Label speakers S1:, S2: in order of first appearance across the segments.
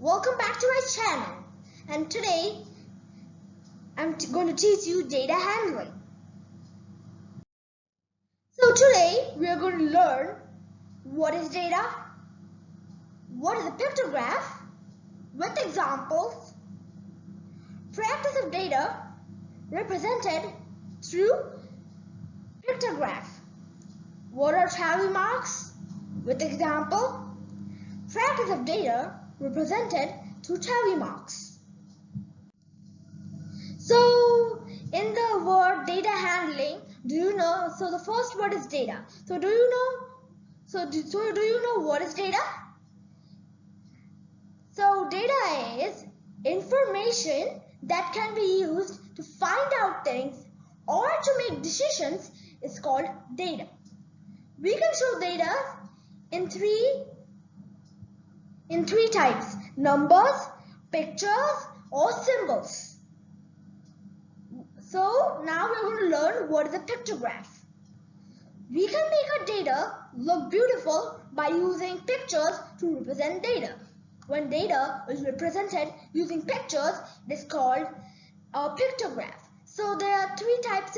S1: Welcome back to my channel, and today I'm going to teach you data handling. So today we are going to learn what is data, what is a pictograph with examples, practice of data represented through pictograph, what are tally marks with example, practice of data represented through tally marks. So in the word data handling, do you know? So the first word is data. So do you know? Do you know what is data? So data is information that can be used to find out things or to make decisions is called data. We can show data in three types: numbers, pictures, or symbols. So now we're going to learn what is a pictograph. We can make our data look beautiful by using pictures to represent data. When data is represented using pictures, it is called a pictograph. So there are three types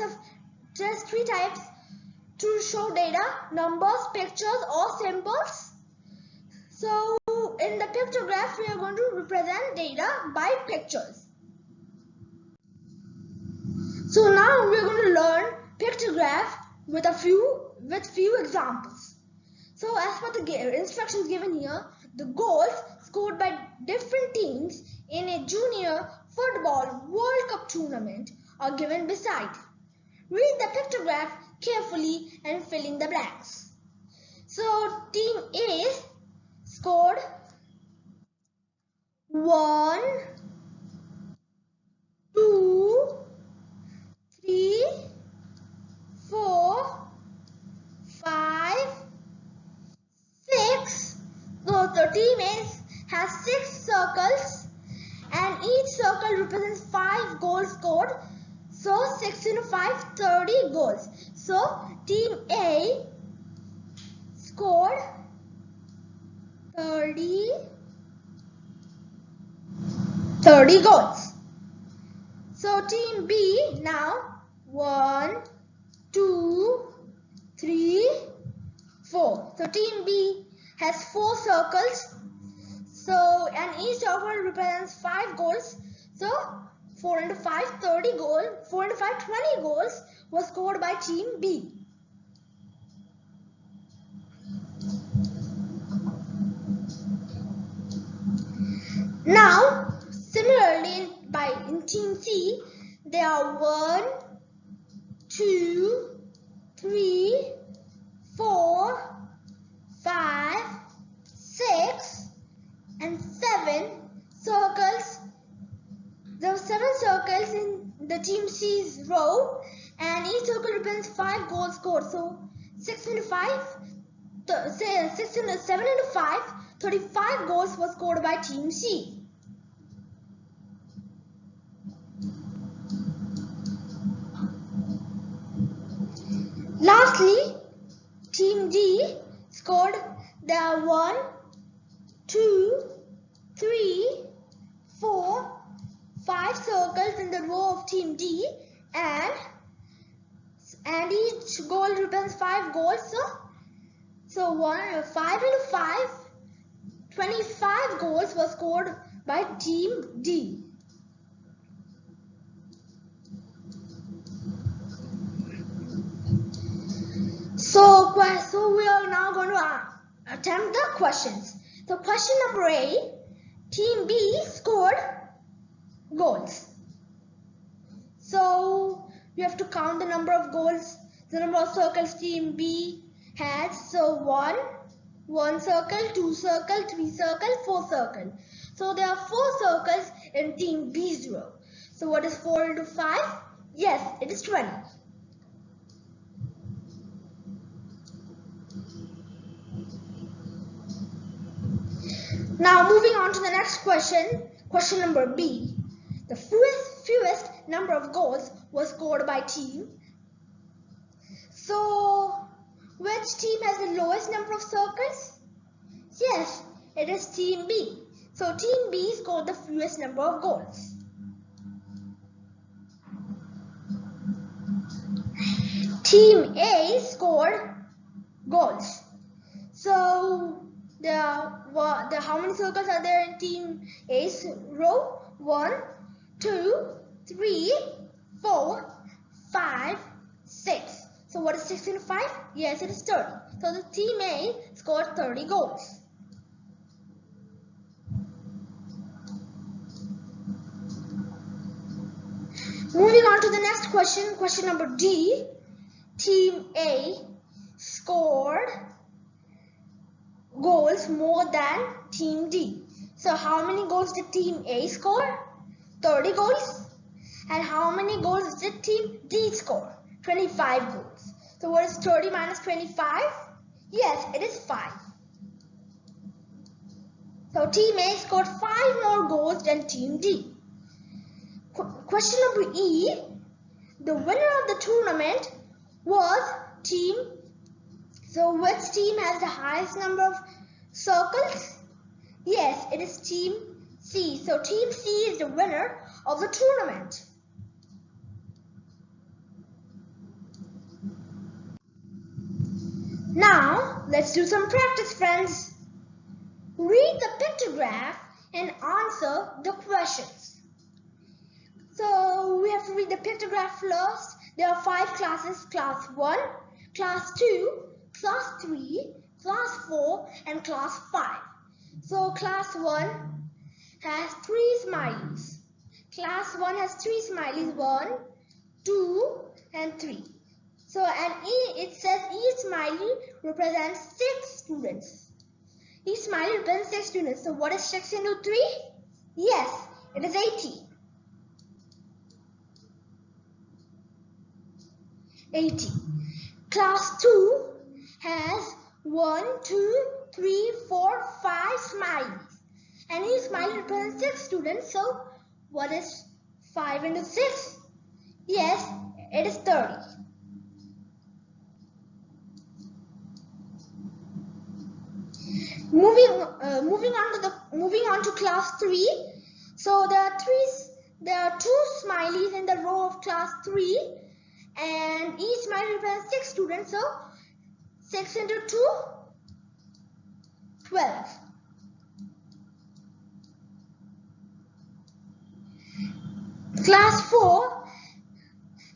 S1: to show data: numbers, pictures, or symbols. So in the pictograph, we are going to represent data by pictures. So now we are going to learn pictograph with few examples. So as per the instructions given here, the goals scored by different teams in a junior football World Cup tournament are given beside. Read the pictograph carefully and fill in the blanks. So team A scored 1, 2, 3, 4, 5, 6. So the team has 6 circles, and each circle represents 5 goals scored. So 6 into 5, 30 goals. So team A scored 30 goals. So team B now 1, 2, 3, 4. So team B has 4 circles. So and each circle represents 5 goals. So 4 into 5, 30 goals. 4 into 5, 20 goals was scored by team B. Now, similarly, in team C, there are 1, 2, 3, 4, 5, 6, and 7 circles. There are 7 circles in the team C's row, and each circle represents 5 goals scored. So 7 into 5, 35 goals were scored by team C. Lastly, team D scored, there are 1, 2, 3, 4, 5 circles in the row of team D, and each goal represents 5 goals. So 5 into 5, 25 goals were scored by team D. So we are now going to attempt the questions. So question number A, team B scored goals. So you have to count the number of goals, the number of circles team B has. So 1 circle, 2 circle, 3 circle, 4 circle. So there are 4 circles in team B's row. So what is 4 into 5? Yes, it is 20. Now moving on to the next question, question number B. The fewest number of goals was scored by team. So which team has the lowest number of circles? Yes, it is team B. So Team B scored the fewest number of goals. Team A scored goals. So how many circles are there in Team A's row? 1, 2, 3, 4, 5, 6. So what is 6 into 5? Yes, it is 30. So the Team A scored 30 goals. Moving on to the next question, question number D. Team A scored goals more than Team D. So how many goals did Team A score? 30 goals. And how many goals did Team D score? 25 goals. So what is 30 minus 25? Yes, it is 5. So Team A scored 5 more goals than Team D. Question number E. The winner of the tournament was Team. So which team has the highest number of circles? Yes, it is Team C. So Team C is the winner of the tournament. Now, let's do some practice, friends. Read the pictograph and answer the questions. So, we have to read the pictograph first. There are 5 classes, class 1, class 2, class 3, class 4 and class 5. So, class 1 has 3 smileys. Class 1 has 3 smileys, 1, 2 and 3. So, it says each smiley represents 6 students. Each smiley represents 6 students. So, what is 6 into 3? Yes, it is 80. 80. Class 2 has 1, 2, 3, 4, 5 smileys. And each smiley represents 6 students. So, what is 5 into 6? Yes, it is 30. Moving on to class 3. So there are 2 smileys in the row of class 3. And each smiley represents 6 students, so 6 into 2, 12. Class 4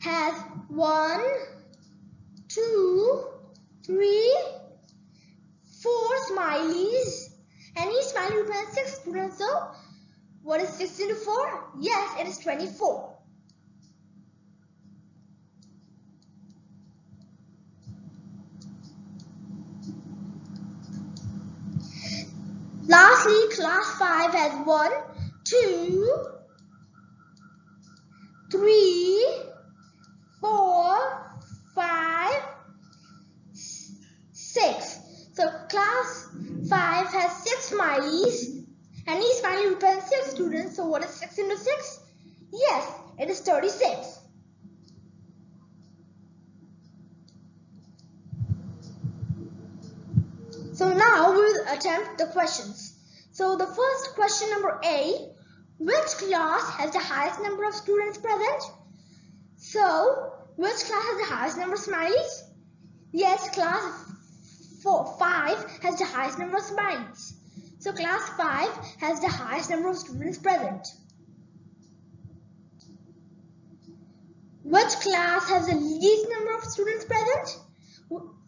S1: has 1, 2, 3, 4 smileys, and each smiley represents 6 students, so what is 6 into 4? Yes, it is 24. Lastly, class 5 has 1, 2, 3, 4, 5, 6. So class 5 has 6 smileys and each smiley represents 6 students. So what is 6 into 6? Yes, it is 36. So now we will attempt the questions. So the first question, number A, which class has the highest number of students present? So, which class has the highest number of smileys? Yes, class 5 has the highest number of smileys. So class 5 has the highest number of students present. Which class has the least number of students present?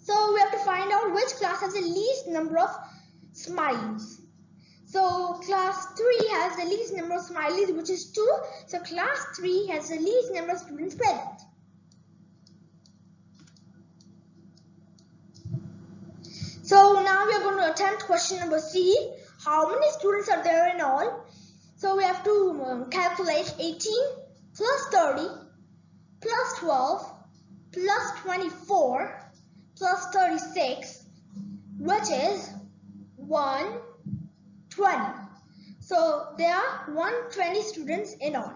S1: So we have to find out which class has the least number of smileys. So class 3 has the least number of smileys, which is 2. So class 3 has the least number of students present. So now we are going to attempt question number C. How many students are there in all? So we have to calculate 18 plus 30 plus 12 plus 24 plus 36, which is 120. So there are 120 students in all.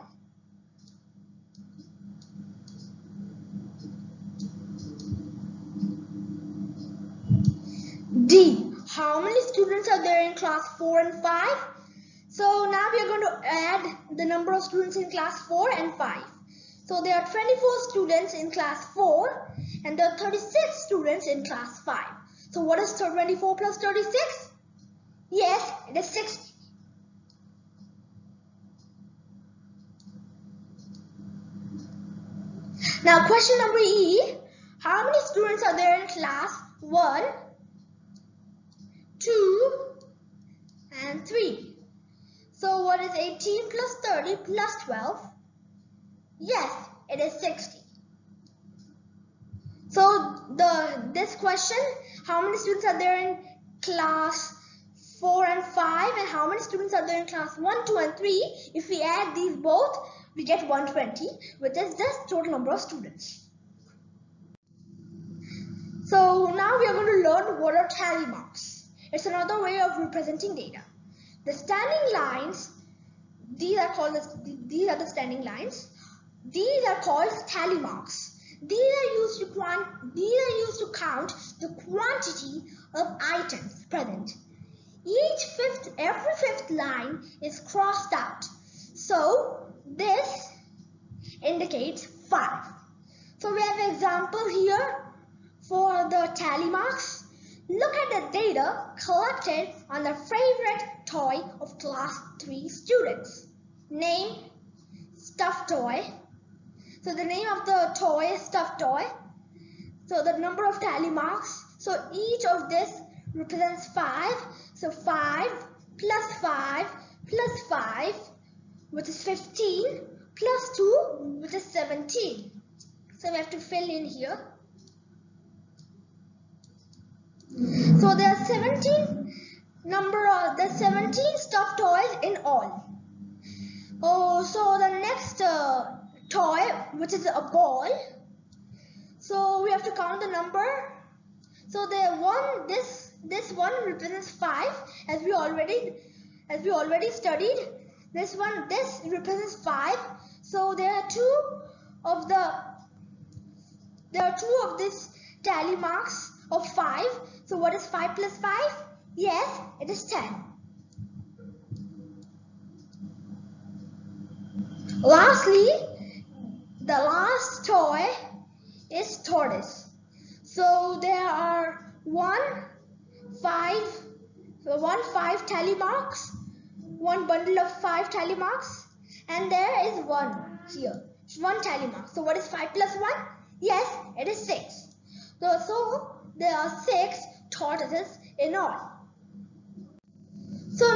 S1: D. How many students are there in class 4 and 5? So now we are going to add the number of students in class 4 and 5. So there are 24 students in class 4 and there are 36 students in class 5. So what is 24 plus 36? Yes, it is 60. Now question number E. How many students are there in class 1, 2 and 3? So what is 18 plus 30 plus 12? Yes, it is 60. So this question, how many students are there in class 4 and 5 and how many students are there in class 1, 2 and 3? If we add these both, we get 120, which is the total number of students. So now we are going to learn what are tally marks. It's another way of representing data. The standing lines, these are the standing lines. These are called tally marks. These are used to count the quantity of items present. Every fifth line is crossed out. So this indicates 5. So we have an example here for the tally marks. Look at the data collected on the favorite toy of class 3 students. Name, stuffed toy. So the name of the toy is stuffed toy. So the number of tally marks. So each of this represents 5. So 5 plus 5 plus 5, which is 15, plus 2, which is 17. So we have to fill in here. So there are 17 stuffed toys in all. Oh, so the next toy, which is a ball. So we have to count the number. So this one represents 5, as we already studied. This represents 5. So there are two of these tally marks of 5. So what is 5 plus 5? Yes, it is 10. Lastly, the last toy is tortoise. So there are 5 tally marks, one bundle of 5 tally marks, and there is 1 here, 1 tally mark. So what is 5 plus 1? Yes, it is 6. So there are 6 tortoises in all. So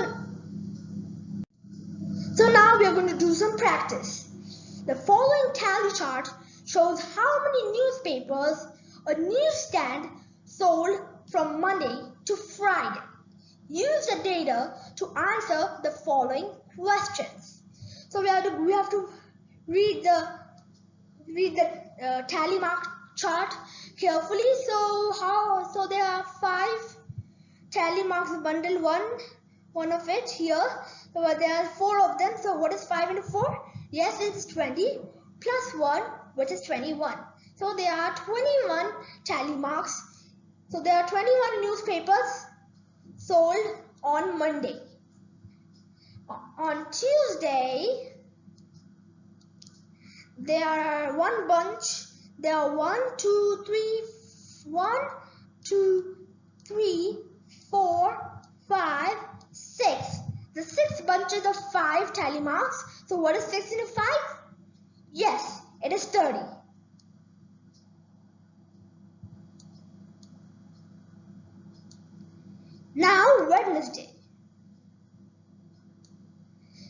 S1: now we are going to do some practice. The following tally chart shows how many newspapers a newsstand sold from Monday to Friday. Use the data to answer the following questions. So we have to read the tally mark chart carefully. So there are 5 tally marks, bundle 1 of it here. So there are 4 of them. So what is 5 into 4? Yes, it's 20 plus 1, which is 21. So there are 21 tally marks. So there are 21 newspapers sold on Monday. On Tuesday, there are 1 bunch. There are 1, 2, 3, 4, 5, 6. The 6 bunches of 5 tally marks. So what is 6 into 5? Yes, it is 30. Now Wednesday.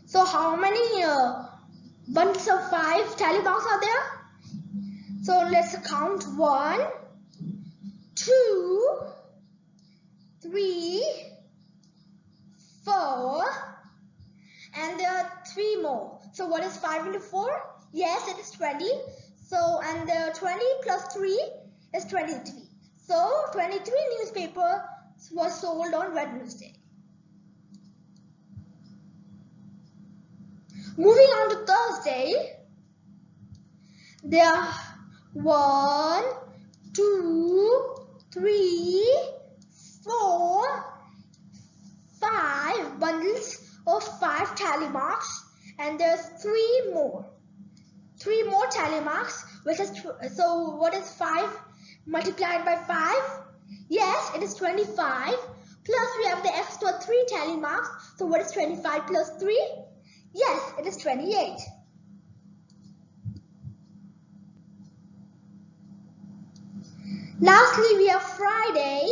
S1: So how many bundles of 5 tally marks are there? So let's count 1, 2, 3, 4, and there are 3 more. So what is 5 into 4? Yes, it is 20. So and 20 plus 3 is 23. So 23 newspapers were sold on Wednesday. Moving on to Thursday, there are 1, 2, 3, 4, 5 bundles of 5 tally marks, and there's 3 more. 3 more tally marks, which is, so what is 5 multiplied by 5? Yes, it is 25. Plus we have the extra 3 tally marks. So what is 25 plus 3? Yes, it is 28. Lastly, we have Friday.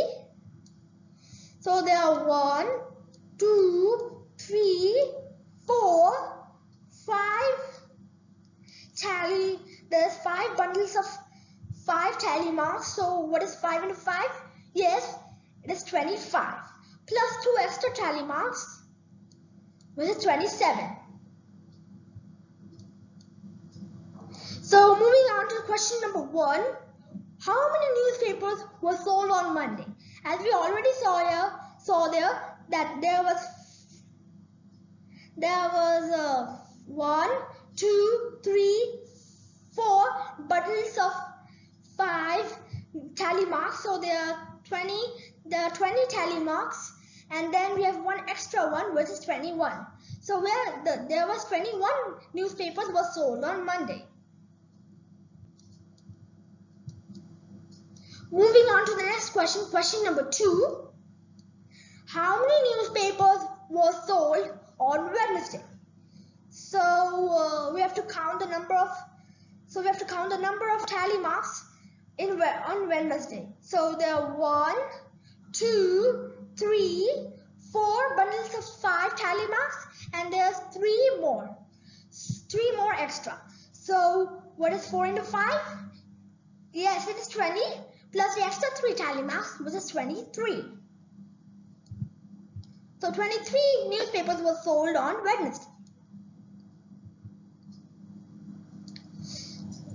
S1: So there are 1, 2, 3, 4, 5 tally. There's 5 bundles of 5 tally marks. So what is 5 into 5? Yes, it is 25. Plus 2 extra tally marks, which is 27. So moving on to question number 1. How many newspapers were sold on Monday? As we already saw there that there was 1, 2, 3, 4 bundles of 5 tally marks. So there are 20 tally marks, and then we have 1 extra one, which is 21. So there was 21 newspapers were sold on Monday. Moving on to the next question, question number 2. How many newspapers were sold on Wednesday? So we have to count the number of tally marks on Wednesday. So there are 1, 2, 3, 4 bundles of 5 tally marks, and there's 3 more extra. So what is 4 into 5? Yes, it is 20. Plus the extra 3 tally marks, which is 23. So 23 newspapers were sold on Wednesday.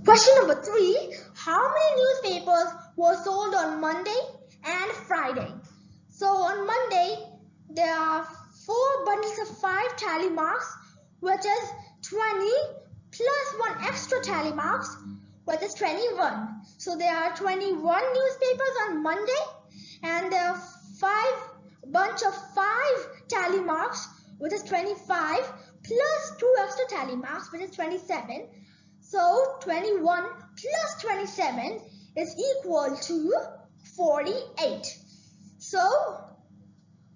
S1: Question number 3. How many newspapers were sold on Monday and Friday? So on Monday, there are 4 bundles of 5 tally marks, which is 20 plus 1 extra tally marks, which is 21. So there are 21 newspapers on Monday, and there are 5 bunch of 5 tally marks, which is 25, plus 2 extra tally marks, which is 27. So 21 plus 27 is equal to 48. So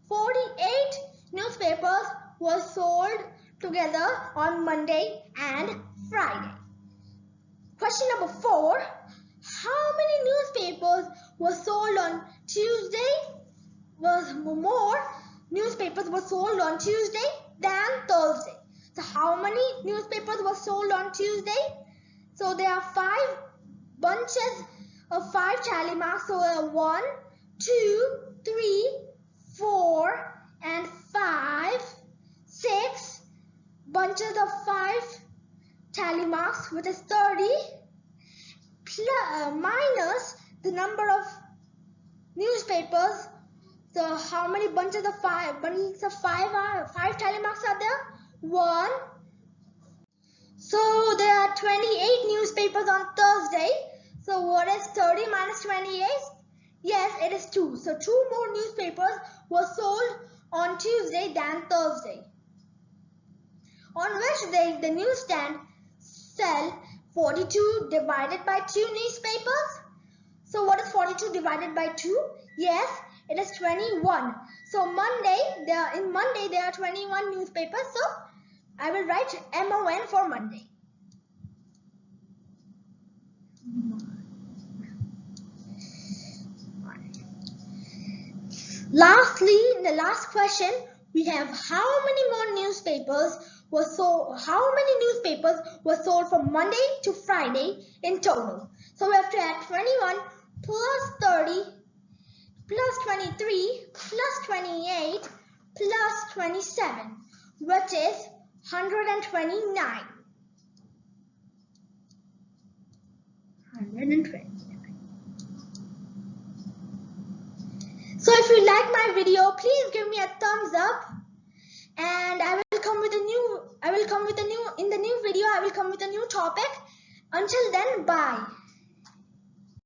S1: 48 newspapers were sold together on Monday and Friday. Question number 4. How many newspapers were sold on Tuesday? More newspapers were sold on Tuesday than Thursday. So how many newspapers were sold on Tuesday? So there are 5 bunches of 5 tally marks. So 1, 2, 3, 4, and 5, 6 bunches of 5 tally marks, which is 30, minus the number of newspapers. So how many bunches of 5 tally marks are there? 1. So there are 28 newspapers on Thursday. So what is 30 minus 28? Yes, it is 2. So 2 more newspapers were sold on Tuesday than Thursday. On Wednesday, the newsstand sell 42 divided by 2 newspapers. So what is 42 divided by 2? Yes, it is 21. So in Monday there are 21 newspapers. So I will write MON for Monday. Lastly, in the last question, we have how many newspapers were sold from Monday to Friday in total. So we have to add 21 plus 30 plus 23 plus 28 plus 27, which is 129. 129. So if you like my video, please give me a thumbs up, and I will come with a new video. I will come with a new topic. Until then, bye.